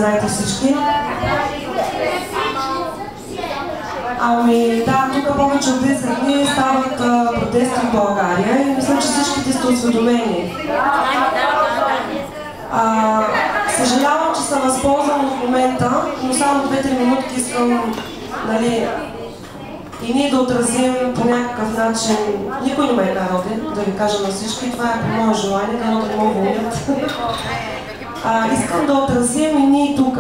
знаете всички. Ами да, тук повече от 10 дни стават протести в България и мисля, че всичките сте осведомени. Съжалявам, че съм възползвам в момента, но само 2-3 минутки искам, нали, и ние да отразим по някакъв начин. Никой не ме е народен, да ви кажа на всички, това е по мое желание, да не мога вълнят. Искам да отразим и ние тук,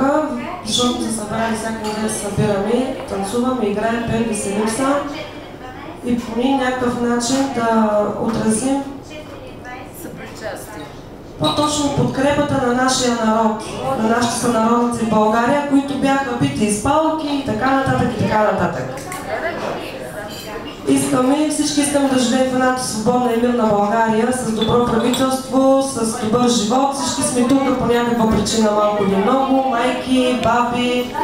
защото се събрали всяка неделя се събираме, танцуваме, играем, пеем, веселим се и по някакъв начин да отразим по-точно подкрепата на нашия народ, на нашите сънародници в България, които бяха бити из палки и така нататък и така нататък. Всички искаме да живеем в едната свободна и мирна България, с добро правителство, с добър живот. Всички сме тук по някаква причина, малко или много, майки, баби,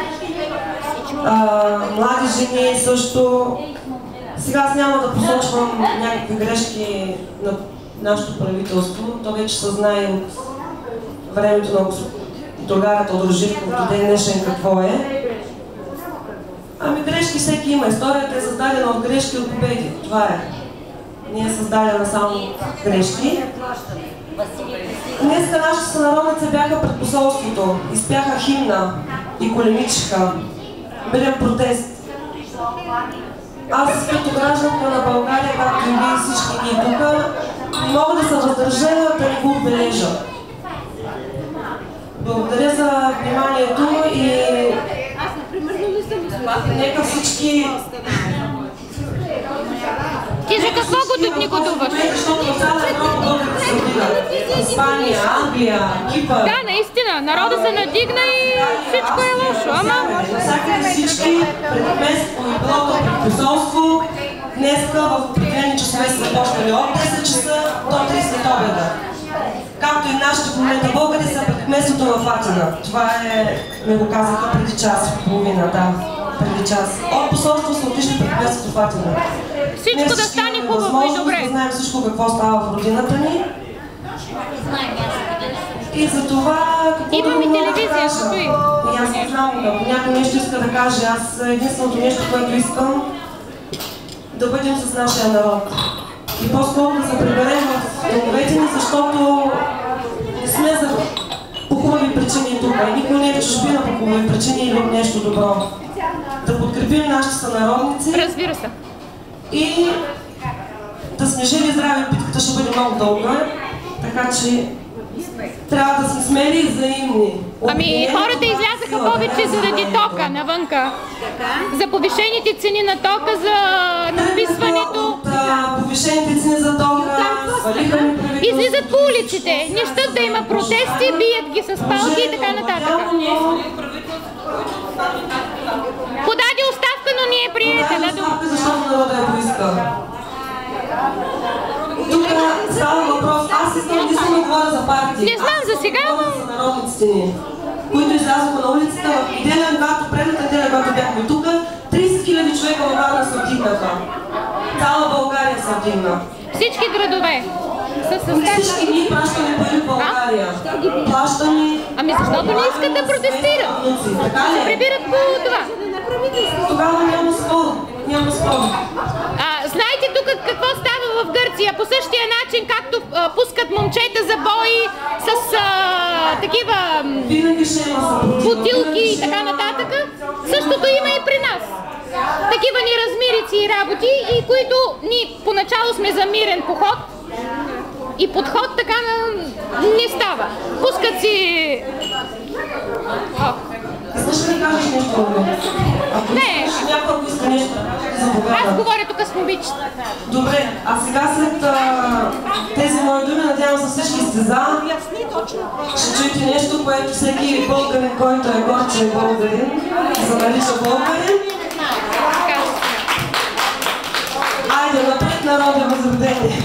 млади жени също. Сега аз няма да посочвам някакви грешки на нашето правителство. То вече се знае от времето на Тодор Живков до ден днешен какво е. Ами грешки всеки има. Историята е създадена от грешки и от победи. Това е. Не е създадена само грешки. Днеска нашите сънародници бяха пред посолството. Изпяха химна и колемичиха. Мирен протест. Аз като гражданка на България, както и вие всички ние тук, не мога да се въздържа да не го отбележа. Благодаря за вниманието и нека всички... Ти за какво годуваш? Защото в цяла Европа българите се вдигат. Испания, Англия, Кипър... Да, наистина. Народа се надигна и всичко е лошо, ама... Навсякъде всички, пред местно и билото пред посолство, днеска в определени часове са започнали от 10 часа до 3 след обеда. Както и нашите в момента българи са пред местото в Атина. Това ме го казаха преди час и половина, да. Преди час. От посолство са отишли пред местото в Атина. Всичко да стане хубаво и добре. Да знаем всичко какво става в родината ни. И за това какво имаме телевизия, стои. И аз не знам, ако някой нещо иска да каже, аз единственото нещо, което искам, да бъдем с нашия народ. И по-скоро да се приберем в домовете ни, защото не сме за по хубави причини тук. Никой не е в чужбина по хубави причини или нещо добро. Да подкрепим нашите сънародници. Разбира се. И да сме живи и здрави, битката ще бъде много дълга. Така че трябва да сме смели и взаимни. Ами хората излязаха повече заради тока навънка. За повишените цени на тока, за надписването. Повишените цени за тока, излизат по улиците, не щат да има протести, бият ги с палки и така нататък. Подаде оставка, но не е приета. Защото народа я поиска. Тук става въпрос. Аз искам единствено да говоря за партии. Не знам за сега, но... за народниците ни, които излязоха на улицата в неделя, предната неделя, когато бяхме тук, 30 000 човека във Варна се вдигнаха. Цяла България се вдигна. Всички градове. Всички ние пращаме пари в България. Плащаме... Ами защото не искат да протестират? Се прибират по това. Тогава няма спор. Няма спор. Знаете тук какво става в Гърция? По същия начин, както пускат момчета за бои с такива бутилки и така нататък, същото има и при нас. Такива неразмирици и работи, и които ние поначало сме за мирен поход и подход, така не става. Пускат си... Искаш ли да кажеш нещо? Не. Някой иска нещо за аз говоря тук с момичета. Добре, а сега след тези мои думи, надявам се всички сте за. Ще чуете нещо, което всеки българин, който е горд, че е българин, се нарича българин. Айде, напред народе възродение!